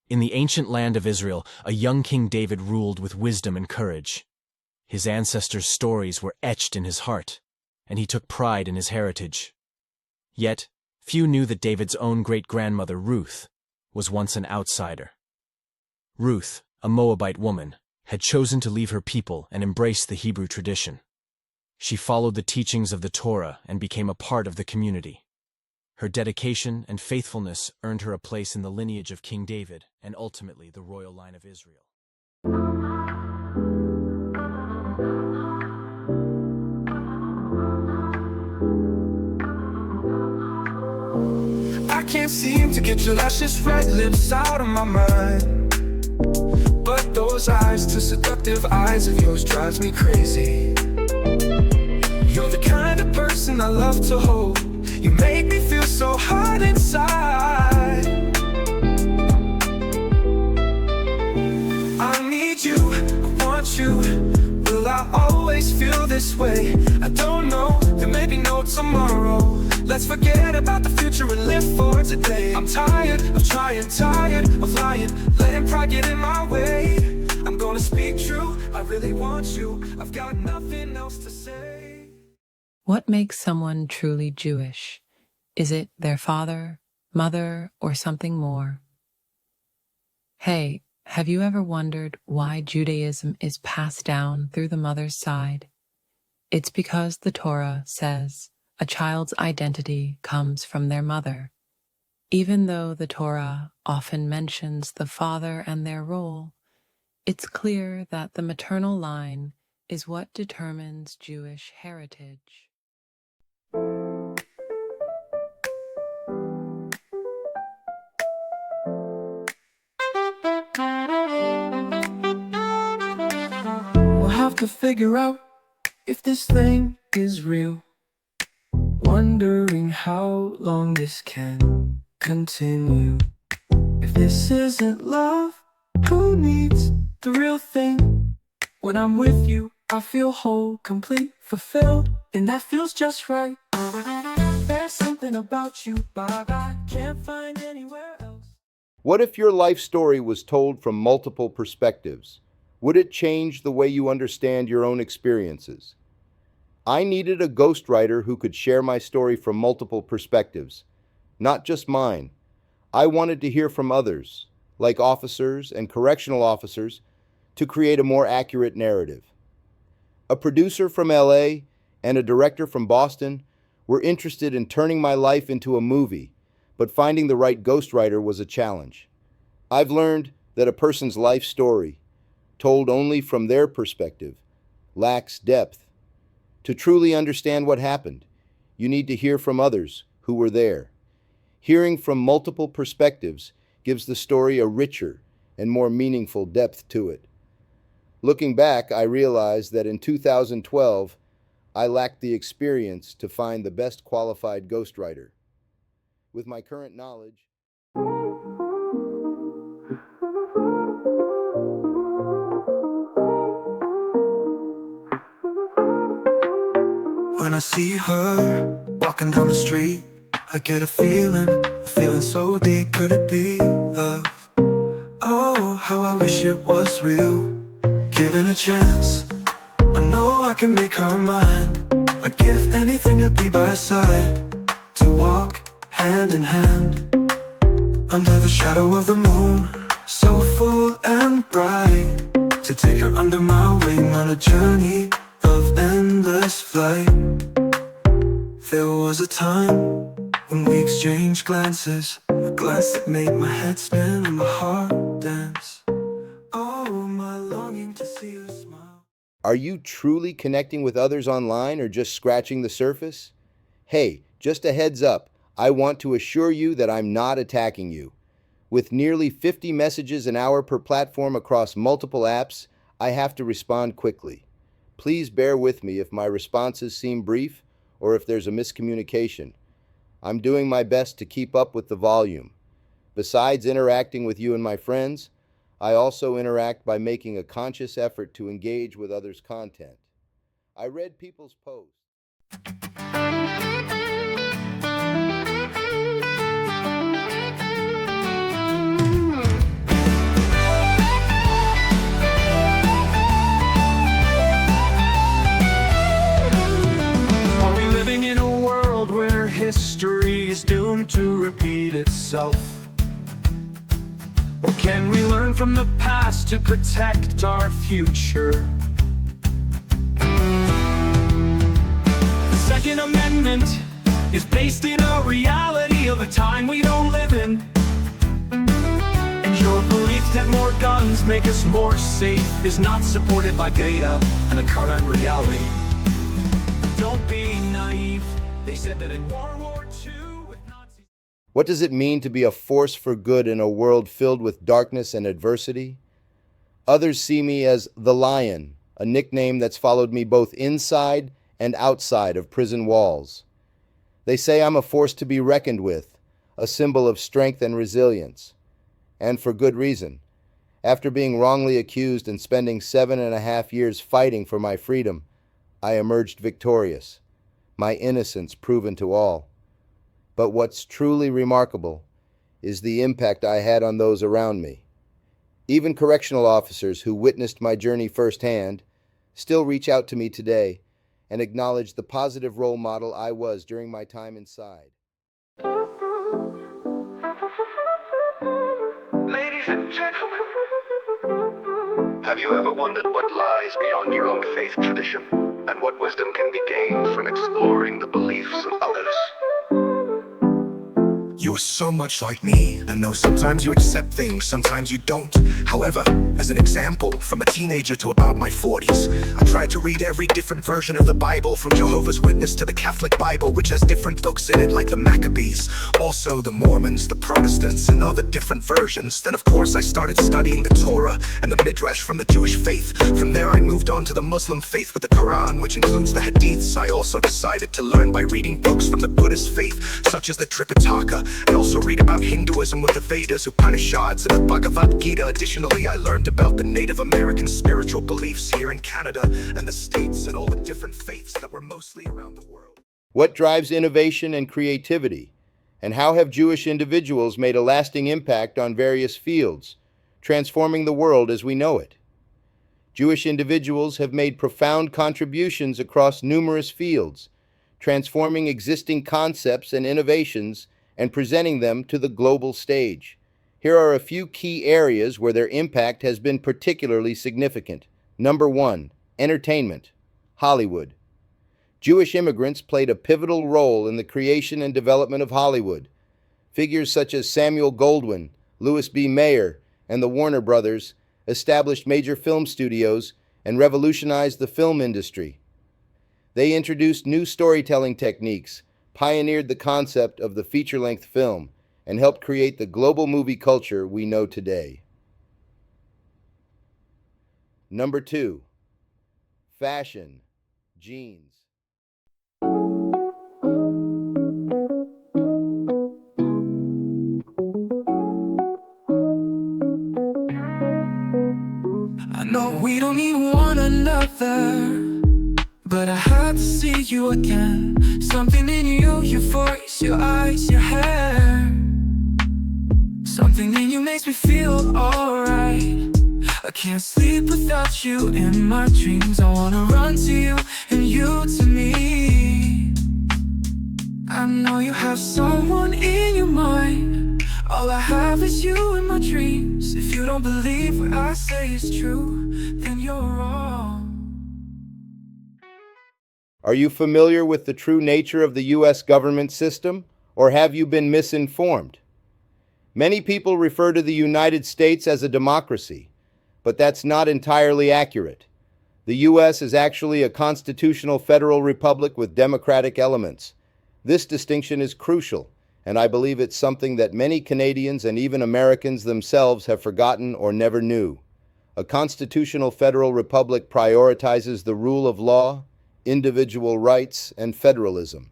In the ancient land of Israel, a young King David ruled with wisdom and courage. His ancestors' stories were etched in his heart, and he took pride in his heritage. Yet, few knew that David's own great-grandmother, Ruth, was once an outsider. Ruth, a Moabite woman, had chosen to leave her people and embrace the Hebrew tradition. She followed the teachings of the Torah and became a part of the community. Her dedication and faithfulness earned her a place in the lineage of King David and ultimately the royal line of Israel. I can't seem to get your luscious red lips out of my mind, but those eyes, two seductive eyes of yours, drives me crazy. You're the kind of person I love to hold. You make me feel so hot inside. I need you, I want you. Will I always feel this way? I don't know, there may be no tomorrow. Let's forget about the future and live for today. I'm tired of trying, tired of lying, letting pride get in my way. I'm gonna speak true, I really want you. I've got nothing else to say. What makes someone truly Jewish? Is it their father, mother, or something more? Hey, have you ever wondered why Judaism is passed down through the mother's side? It's because the Torah says a child's identity comes from their mother. Even though the Torah often mentions the father and their role, it's clear that the maternal line is what determines Jewish heritage. We'll have to figure out if this thing is real. Wondering how long this can continue. If this isn't love, who needs the real thing? When I'm with you, I feel whole, complete, fulfilled, and that feels just right. There's something about you, Bob, I can't find anywhere else. What if your life story was told from multiple perspectives? Would it change the way you understand your own experiences? I needed a ghostwriter who could share my story from multiple perspectives, not just mine. I wanted to hear from others, like officers and correctional officers, to create a more accurate narrative. A producer from LA and a director from Boston were interested in turning my life into a movie, but finding the right ghostwriter was a challenge. I've learned that a person's life story, told only from their perspective, lacks depth. To truly understand what happened, you need to hear from others who were there. Hearing from multiple perspectives gives the story a richer and more meaningful depth to it. Looking back, I realized that in 2012, I lacked the experience to find the best qualified ghostwriter. With my current knowledge, when I see her walking down the street, I get a feeling so deep. Could it be love? Oh, how I wish it was real. Given a chance, I know I can make her mine. I'd give anything to be by her side, to walk hand in hand under the shadow of the moon, so full and bright, to take her under my wing on a journey of endless flight. There was a time when we exchanged glances, a glance that made my head spin and my heart dance. Oh, my longing to see her smile. are you truly connecting with others online or just scratching the surface? Hey, just a heads up, I want to assure you that I'm not attacking you. With nearly 50 messages an hour per platform across multiple apps, I have to respond quickly. Please bear with me if my responses seem brief or if there's a miscommunication. I'm doing my best to keep up with the volume. Besides interacting with you and my friends, I also interact by making a conscious effort to engage with others' content. I read people's posts. yourself? Or can we learn from the past to protect our future? The Second Amendment is based in a reality of a time we don't live in. And your belief that more guns make us more safe is not supported by data and the current reality. Don't be naive. They said that in World War II with Nazis. What does it mean to be a force for good in a world filled with darkness and adversity? Others see me as the Lion, a nickname that's followed me both inside and outside of prison walls. They say I'm a force to be reckoned with, a symbol of strength and resilience. And for good reason. After being wrongly accused and spending 7.5 years fighting for my freedom, I emerged victorious, my innocence proven to all. But what's truly remarkable is the impact I had on those around me. Even correctional officers who witnessed my journey firsthand still reach out to me today and acknowledge the positive role model I was during my time inside. Ladies and gentlemen, have you ever wondered what lies beyond your own faith tradition, and what wisdom can be gained from exploring the beliefs of others? You're so much like me. I know sometimes you accept things, sometimes you don't. However, as an example, from a teenager to about my 40s, I tried to read every different version of the Bible, from Jehovah's Witness to the Catholic Bible, which has different books in it like the Maccabees, also the Mormons, the Protestants, and all the different versions. Then of course I started studying the Torah and the Midrash from the Jewish faith. From there I moved on to the Muslim faith with the Quran, which includes the Hadiths. I also decided to learn by reading books from the Buddhist faith, such as the 𝘃𝙁. I also read about Hinduism with the Vedas, 𝘾𝙁, and the Bhagavad Gita. Additionally, I learned about the Native American spiritual beliefs here in Canada and the States, and all the different faiths that were mostly around the world. What drives innovation and creativity? And how have Jewish individuals made a lasting impact on various fields, transforming the world as we know it? Jewish individuals have made profound contributions across numerous fields, transforming existing concepts and innovations and presenting them to the global stage. Here are a few key areas where their impact has been particularly significant. Number 1, entertainment, Hollywood. Jewish immigrants played a pivotal role in the creation and development of Hollywood. Figures such as Samuel Goldwyn, Louis B. Mayer, and the Warner Brothers established major film studios and revolutionized the film industry. They introduced new storytelling techniques, pioneered the concept of the feature-length film, and helped create the global movie culture we know today. Number 2, fashion, jeans. I know we don't need one another, but I had to see you again. Something in you, your voice, your eyes, your hair. Something in you makes me feel alright. I can't sleep without you in my dreams. I wanna run to you and you to me. I know you have someone in your mind. All I have is you in my dreams. If you don't believe what I say is true, then you're wrong. Are you familiar with the true nature of the U.S. government system, or have you been misinformed? Many people refer to the United States as a democracy, but that's not entirely accurate. The U.S. is actually a constitutional federal republic with democratic elements. This distinction is crucial, and I believe it's something that many Canadians and even Americans themselves have forgotten or never knew. A constitutional federal republic prioritizes the rule of law, individual rights, and federalism,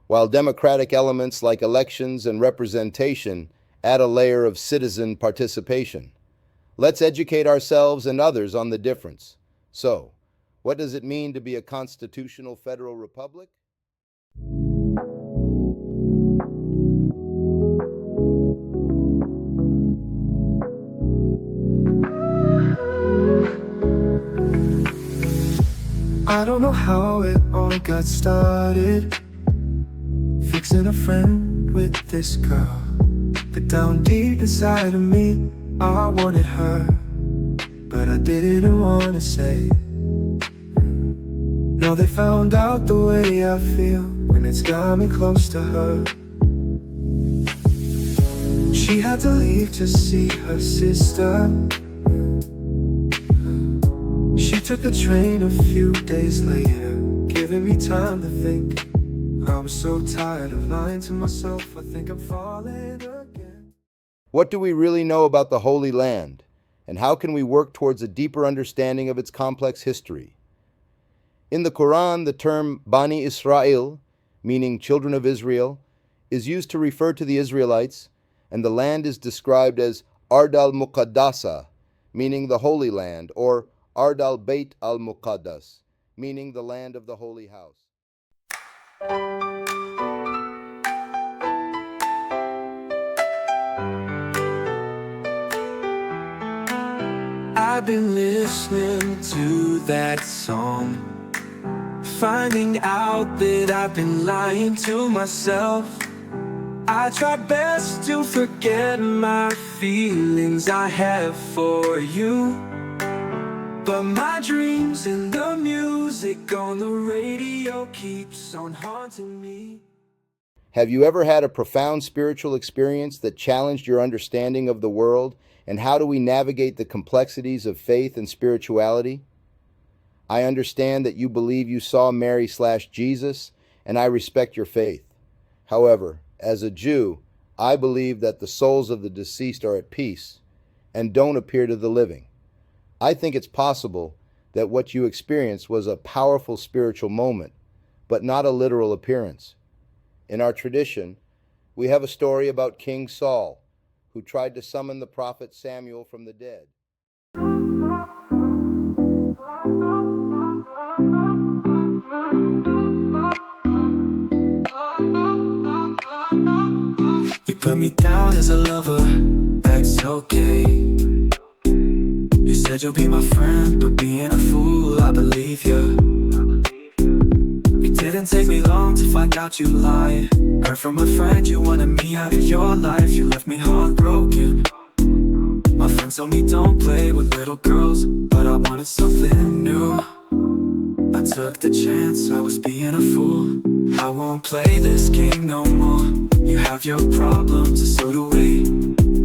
while democratic elements like elections and representation add a layer of citizen participation. Let's educate ourselves and others on the difference. So, what does it mean to be a constitutional federal republic? I don't know how it all got started, fixing a friend with this girl. But down deep inside of me, I wanted her, but I didn't want to say. Now they found out the way I feel, and it's got me close to her. She had to leave to see her sister. She took the train a few days later, giving me time to think. I was so tired of lying to myself, I think I'm falling again. What do we really know about the Holy Land, and how can we work towards a deeper understanding of its complex history? In the Quran, the term Bani Israel, meaning children of Israel, is used to refer to the Israelites, and the land is described as Ard al-Muqaddasa, meaning the Holy Land, or Ard al-Bayt al-Muqaddas, meaning the land of the Holy House. I've been listening to that song, finding out that I've been lying to myself. I try best to forget my feelings I have for you, but my dreams and the music on the radio keeps on haunting me. Have you ever had a profound spiritual experience that challenged your understanding of the world, and how do we navigate the complexities of faith and spirituality? I understand that you believe you saw Mary/Jesus, and I respect your faith. However, as a Jew, I believe that the souls of the deceased are at peace and don't appear to the living. I think it's possible that what you experienced was a powerful spiritual moment, but not a literal appearance. In our tradition, we have a story about King Saul, who tried to summon the prophet Samuel from the dead. You put me down as a lover, that's okay. You said you'll be my friend, but being a fool, I believe you. It didn't take me long to find out you lied. Heard from a friend you wanted me out of your life. You left me heartbroken. My friends told me don't play with little girls, but I wanted something new. I took the chance, I was being a fool. I won't play this game no more. You have your problems, and so do we.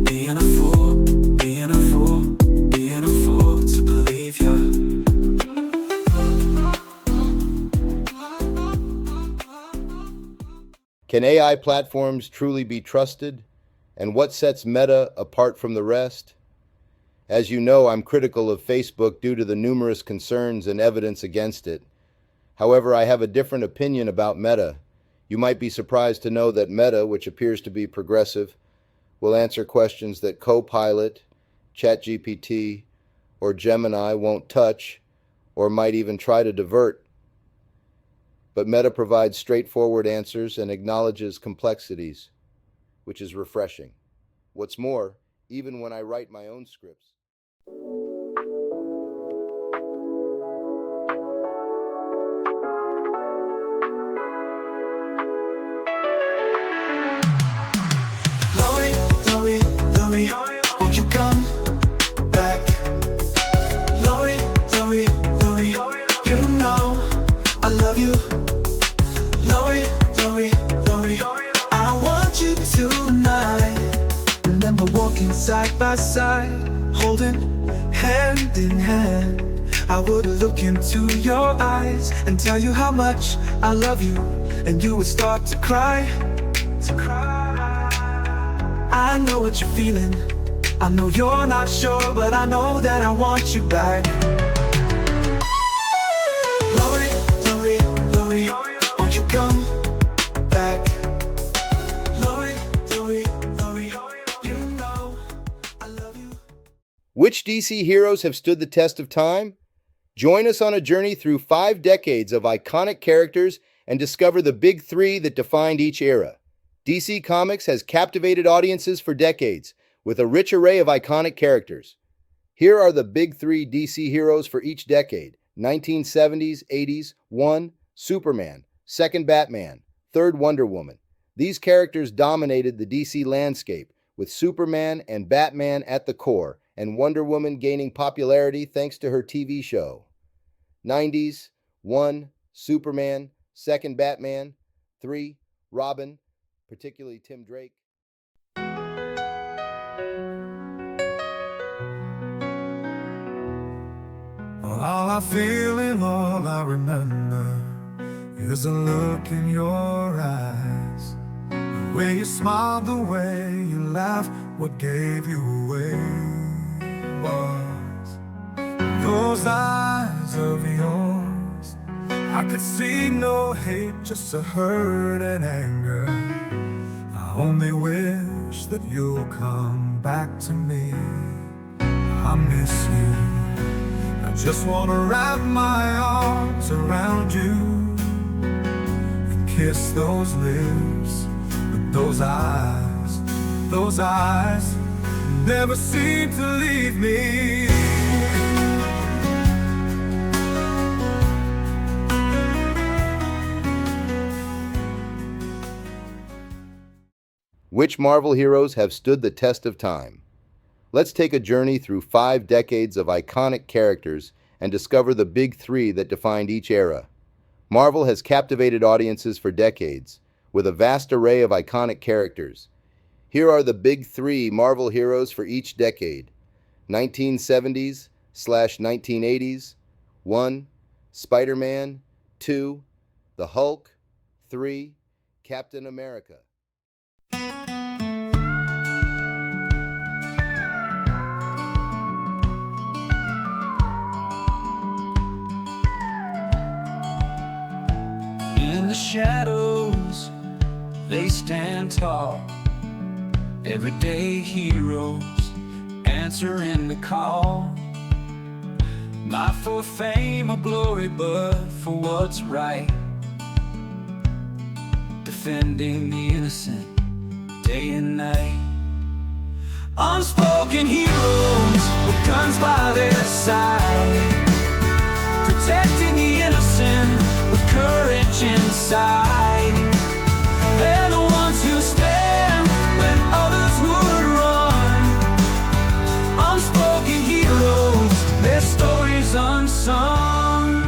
Being a fool, being a fool, being a fool to believe you. Can AI platforms truly be trusted? And what sets Meta apart from the rest? As you know, I'm critical of Facebook due to the numerous concerns and evidence against it. However, I have a different opinion about Meta. You might be surprised to know that Meta, which appears to be progressive, will answer questions that Copilot, ChatGPT, or Gemini won't touch, or might even try to divert. But Meta provides straightforward answers and acknowledges complexities, which is refreshing. What's more, even when I write my own scripts, Louie, won't you come back? Louie, you know I love you. Louie, I want you tonight. Remember walking side by side, holding hand in hand. I would look into your eyes and tell you how much I love you, and you would start to cry. I know what you're feeling. I know you're not sure, but I know that I want you back. Louie, won't you come back? Louie, you know I love you. which DC heroes have stood the test of time? Join us on a journey through 5 decades of iconic characters and discover the big 3 that defined each era. DC Comics has captivated audiences for decades with a rich array of iconic characters. Here are the big 3 DC heroes for each decade: 1970s, 80s. 1. Superman. 2nd. Batman. 3rd. Wonder Woman. These characters dominated the DC landscape, with Superman and Batman at the core, and Wonder Woman gaining popularity thanks to her TV show. 90s, 1, Superman, 2nd, Batman, 3, Robin, particularly Tim Drake. All I feel and all I remember is a look in your eyes. The way you smiled, the way you laughed, what gave you away was those eyes of yours. I could see no hate, just a hurt and anger. I only wish that you'll come back to me. I miss you. I just wanna wrap my arms around you and kiss those lips, but those eyes never seem to leave me. Which Marvel heroes have stood the test of time? Let's take a journey through 5 decades of iconic characters and discover the big 3 that defined each era. Marvel has captivated audiences for decades, with a vast array of iconic characters. Here are the big 3 Marvel heroes for each decade. 1970s/1980s. 1. Spider-Man. 2. The Hulk. 3. Captain America. In the shadows, they stand tall. Everyday heroes answering the call. Not for fame or glory, but for what's right. Defending the innocent day and night. Unspoken heroes with guns by their side, protecting the innocent with courage inside. They're the ones who stand when others would run. Unspoken heroes, their stories unsung.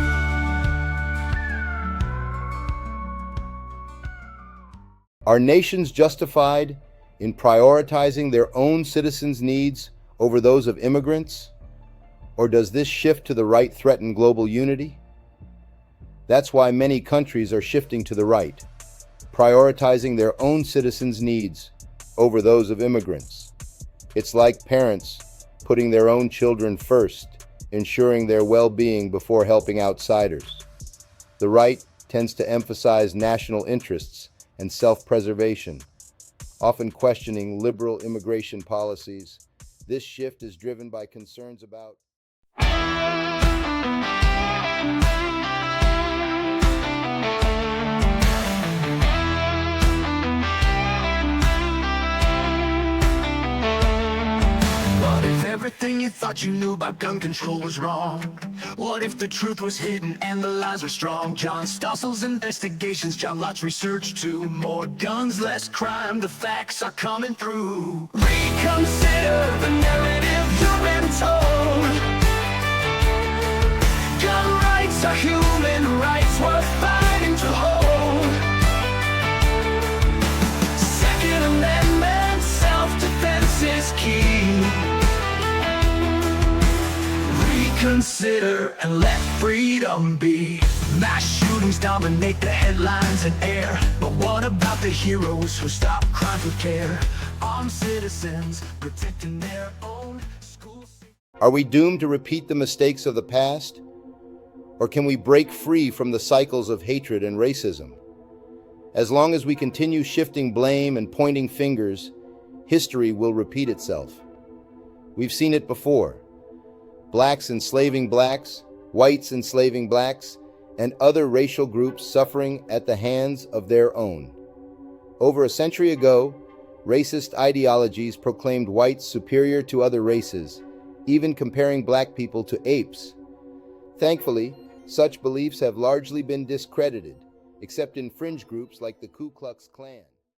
Are nations justified in prioritizing their own citizens' needs over those of immigrants? Or does this shift to the right threaten global unity? That's why many countries are shifting to the right, prioritizing their own citizens' needs over those of immigrants. It's like parents putting their own children first, ensuring their well-being before helping outsiders. The right tends to emphasize national interests and self-preservation, often questioning liberal immigration policies. This shift is driven by concerns about What if everything you thought you knew about gun control was wrong? What if the truth was hidden and the lies were strong? John Stossel's investigations, John Lott's research too. More guns, less crime, the facts are coming through. Reconsider the narrative you've been told. Gun rights are human rights worth fighting to hold. Second Amendment, self-defense is key. Reconsider and let freedom be. Mass shootings dominate the headlines and air, but what about the heroes who stop crimes with care? Armed citizens protecting their own schools. Are we doomed to repeat the mistakes of the past? Or can we break free from the cycles of hatred and racism? As long as we continue shifting blame and pointing fingers, history will repeat itself. We've seen it before. Blacks enslaving blacks, whites enslaving blacks, and other racial groups suffering at the hands of their own. Over a century ago, racist ideologies proclaimed whites superior to other races, even comparing black people to apes. Thankfully, such beliefs have largely been discredited, except in fringe groups like the Ku Klux Klan.